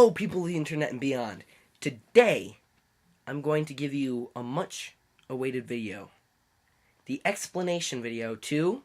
Hello, people of the internet and beyond. Today, I'm going to give you a much awaited video. The explanation video to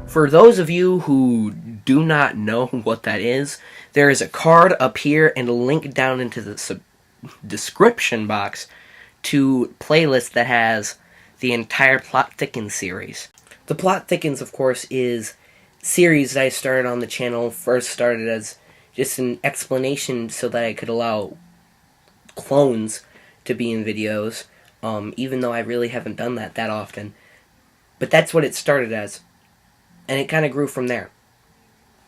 For those of you who do not know what that is, there is a card up here and a link down into the description box to a playlist that has the entire Plot Thickens series. The Plot Thickens, of course, is a series that I started on the channel. First started as just an explanation so that I could allow clones to be in videos, even though I really haven't done that often. But that's what it started as. And it kind of grew from there.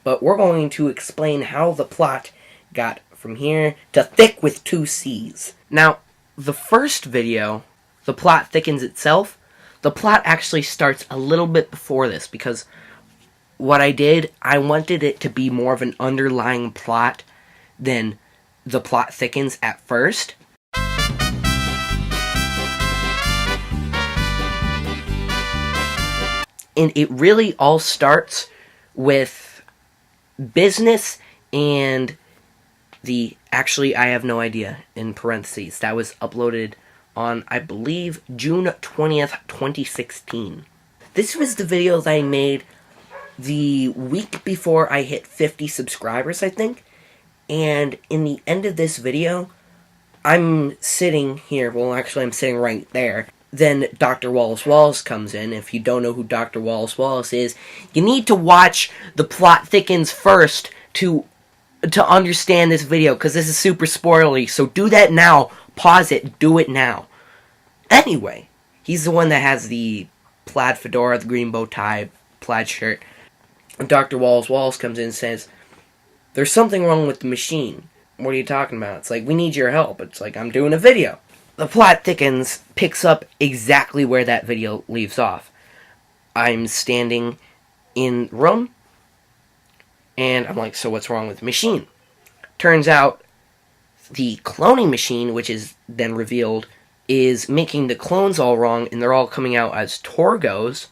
But we're going to explain how the plot got from here to thick with 2 C's. Now, the first video, the plot thickens itself, the plot actually starts a little bit before this, because what I did, I wanted it to be more of an underlying plot than the plot thickens at first. And it really all starts with business and the, actually, I have no idea, in parentheses. That was uploaded on, I believe, June 20th, 2016. This was the video that I made the week before I hit 50 subscribers, I think. And in the end of this video, I'm sitting here, well, actually, I'm sitting right there. Then Dr. Wallace Wallace comes in. If you don't know who Dr. Wallace Wallace is, you need to watch the Plot Thickens first to understand this video, because this is super spoilery. So do that now. Pause it. Do it now. Anyway, he's the one that has the plaid fedora, the green bow tie, plaid shirt. And Dr. Wallace Wallace comes in and says, "There's something wrong with the machine." What are you talking about? It's like, "We need your help." It's like, "I'm doing a video." The Plot Thickens picks up exactly where that video leaves off. I'm standing in the room, and I'm like, so what's wrong with the machine? Turns out, the cloning machine, which is then revealed, is making the clones all wrong, and they're all coming out as Torgos,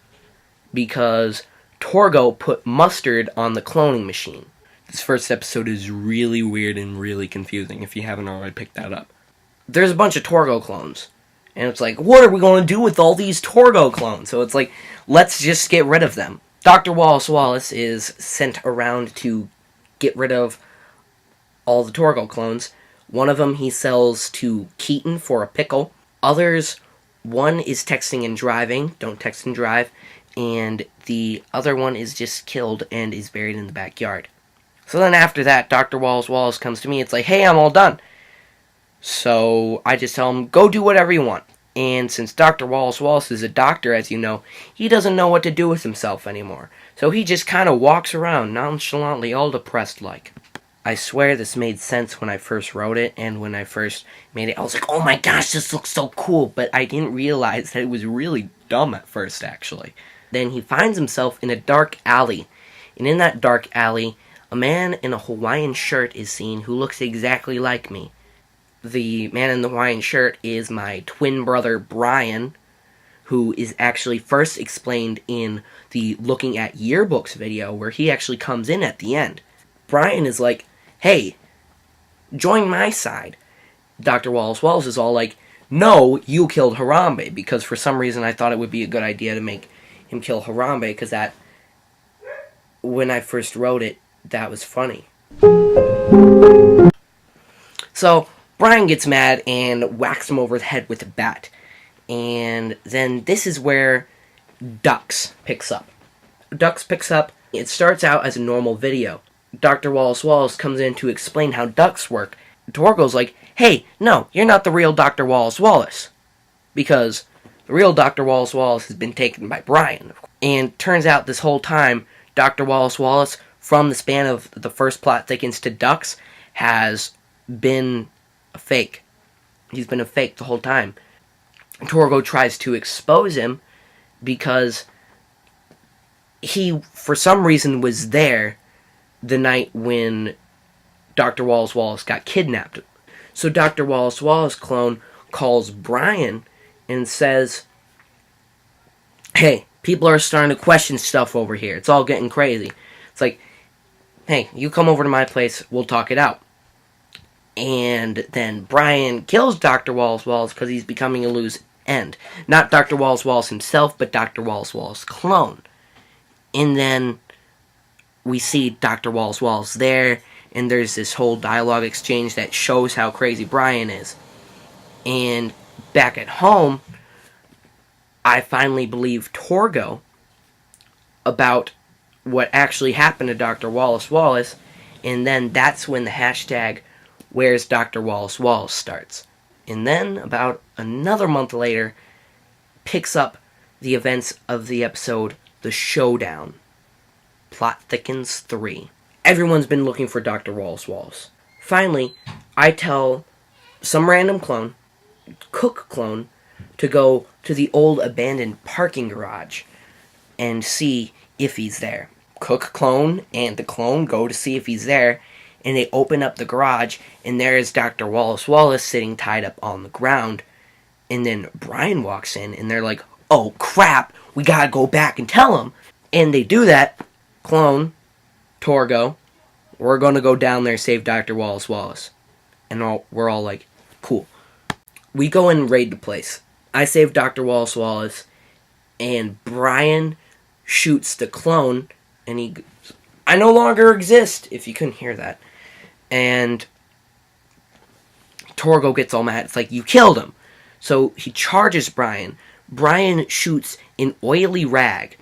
because Torgo put mustard on the cloning machine. This first episode is really weird and really confusing, if you haven't already picked that up. There's a bunch of Torgo clones. And it's like, what are we going to do with all these Torgo clones? So it's like, let's just get rid of them. Dr. Wallace Wallace is sent around to get rid of all the Torgo clones. One of them he sells to Keaton for a pickle. Others, one is texting and driving. Don't text and drive. And the other one is just killed and is buried in the backyard. So then after that, Dr. Wallace Wallace comes to me. It's like, hey, I'm all done. So I just tell him, go do whatever you want. And since Dr. Wallace Wallace is a doctor, as you know, he doesn't know what to do with himself anymore. So he just kind of walks around nonchalantly, all depressed like. I swear this made sense when I first wrote it, and when I first made it, I was like, oh my gosh, this looks so cool. But I didn't realize that it was really dumb at first, actually. Then he finds himself in a dark alley. And in that dark alley, a man in a Hawaiian shirt is seen who looks exactly like me. The man in the Hawaiian shirt is my twin brother, Brian, who is actually first explained in the Looking at Yearbooks video, where he actually comes in at the end. Brian is like, hey, join my side. Dr. Wallace Wallace is all like, no, you killed Harambe, because for some reason I thought it would be a good idea to make him kill Harambe, because that, when I first wrote it, that was funny. So Brian gets mad and whacks him over the head with a bat. And then this is where Ducks picks up. Ducks picks up. It starts out as a normal video. Dr. Wallace Wallace comes in to explain how ducks work. Torgo's like, hey, no, you're not the real Dr. Wallace Wallace. Because the real Dr. Wallace Wallace has been taken by Brian. And turns out this whole time, Dr. Wallace Wallace, from the span of the first plot thickens to ducks, has been a fake. He's been a fake the whole time. Torgo tries to expose him because he, for some reason, was there the night when Dr. Wallace Wallace got kidnapped. So Dr. Wallace Wallace clone calls Brian and says, hey, people are starting to question stuff over here. It's all getting crazy. It's like, hey, you come over to my place, we'll talk it out. And then Brian kills Dr. Wallace Wallace because he's becoming a loose end. Not Dr. Wallace Wallace himself, but Dr. Wallace Wallace clone. And then we see Dr. Wallace Wallace there, and there's this whole dialogue exchange that shows how crazy Brian is. And back at home, I finally believe Torgo about what actually happened to Dr. Wallace Wallace, and then that's when the hashtag Where's Dr. Wallace Wallace starts. And then, about another month later, picks up the events of the episode The Showdown. Plot Thickens 3. Everyone's been looking for Dr. Wallace Wallace. Finally, I tell some random clone, Cook clone, to go to the old abandoned parking garage and see if he's there. Cook clone and the clone go to see if he's there, and they open up the garage, and there is Dr. Wallace Wallace sitting tied up on the ground. And then Brian walks in, and they're like, oh crap, we gotta go back and tell him. And they do that. Clone, Torgo, we're gonna go down there and save Dr. Wallace Wallace. And we're all like, cool. We go and raid the place. I save Dr. Wallace Wallace, and Brian shoots the clone, and he goes, I no longer exist, if you couldn't hear that. And Torgo gets all mad. It's like, you killed him. So he charges Brian. Brian shoots an oily rag,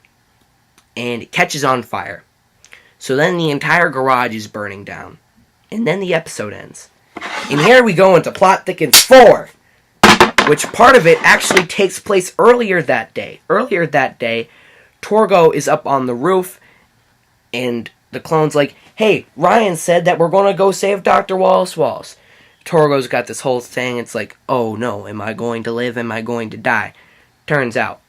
and it catches on fire. So then the entire garage is burning down. And then the episode ends. And here we go into Plot Thickens 4, which part of it actually takes place earlier that day. Earlier that day, Torgo is up on the roof, and the clone's like, hey, Ryan said that we're going to go save Dr. Wallace Wallace. Torgo's got this whole thing. It's like, oh no, am I going to live? Am I going to die? Turns out,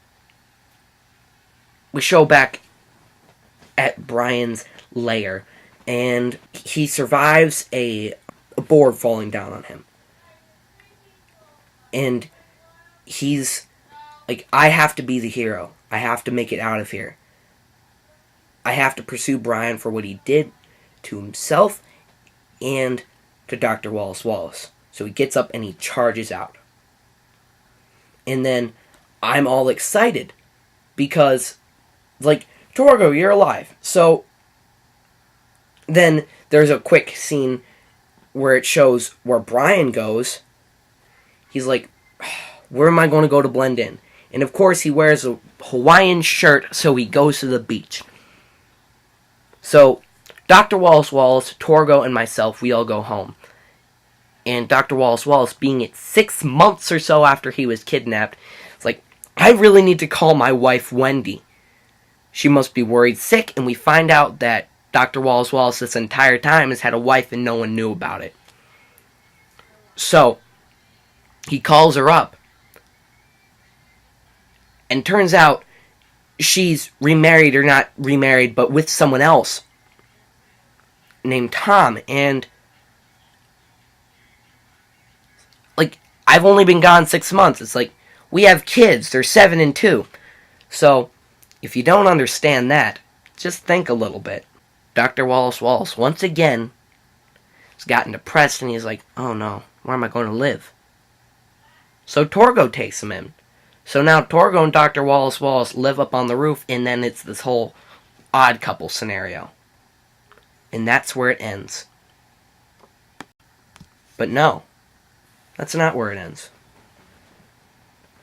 we show back at Brian's lair, and he survives a board falling down on him. And he's like, I have to be the hero. I have to make it out of here. I have to pursue Brian for what he did to himself and to Dr. Wallace Wallace. So he gets up and he charges out. And then I'm all excited because, like, Torgo, you're alive. So then there's a quick scene where it shows where Brian goes. He's like, where am I going to go to blend in? And of course he wears a Hawaiian shirt, so he goes to the beach. So Dr. Wallace Wallace, Torgo, and myself, we all go home. And Dr. Wallace Wallace, being it 6 months or so after he was kidnapped, it's like, I really need to call my wife Wendy. She must be worried sick, and we find out that Dr. Wallace Wallace this entire time has had a wife and no one knew about it. So he calls her up. And turns out she's remarried, or not remarried, but with someone else named Tom. And, like, I've only been gone 6 months. It's like, we have kids. They're 7 and 2. So, if you don't understand that, just think a little bit. Dr. Wallace Wallace, once again, has gotten depressed, and he's like, oh no, where am I going to live? So Torgo takes him in. So now Torgo and Dr. Wallace Wallace live up on the roof, and then it's this whole odd couple scenario. And that's where it ends. But no, that's not where it ends.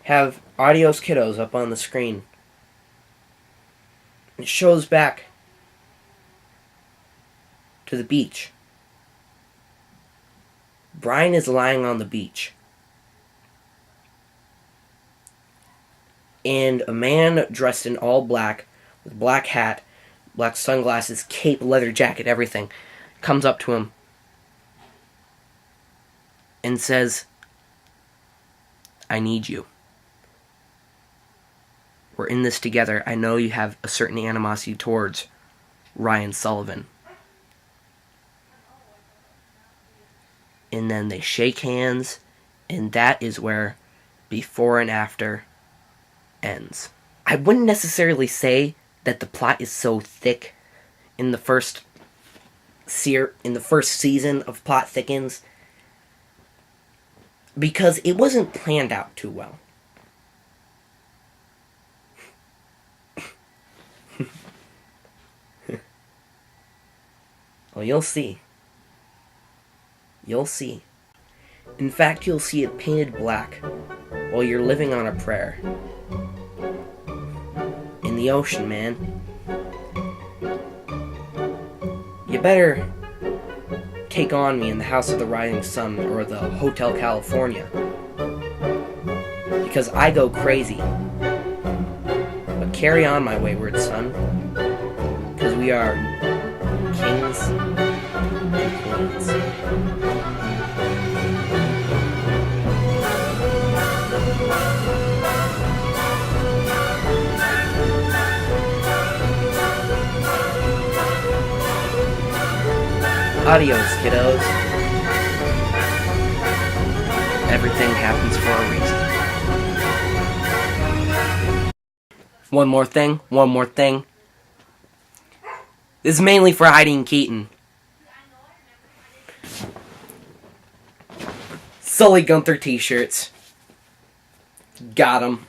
Have Adios Kiddos up on the screen. It shows back to the beach. Brian is lying on the beach. And a man dressed in all black, with black hat, black sunglasses, cape, leather jacket, everything, comes up to him and says, I need you. We're in this together. I know you have a certain animosity towards Ryan Sullivan. And then they shake hands, and that is where Before and After ends. I wouldn't necessarily say that the plot is so thick in the first season of Plot Thickens, because it wasn't planned out too well. Well, you'll see. You'll see. In fact, you'll see it painted black while you're living on a prayer. In the ocean, man. You better take on me in the House of the Rising Sun or the Hotel California. Because I go crazy. But carry on, my wayward son. Because we are kings and queens. Adios, kiddos. Everything happens for a reason. One more thing. This is mainly for Heidi and Keaton. SullyGunther t-shirts. Got 'em.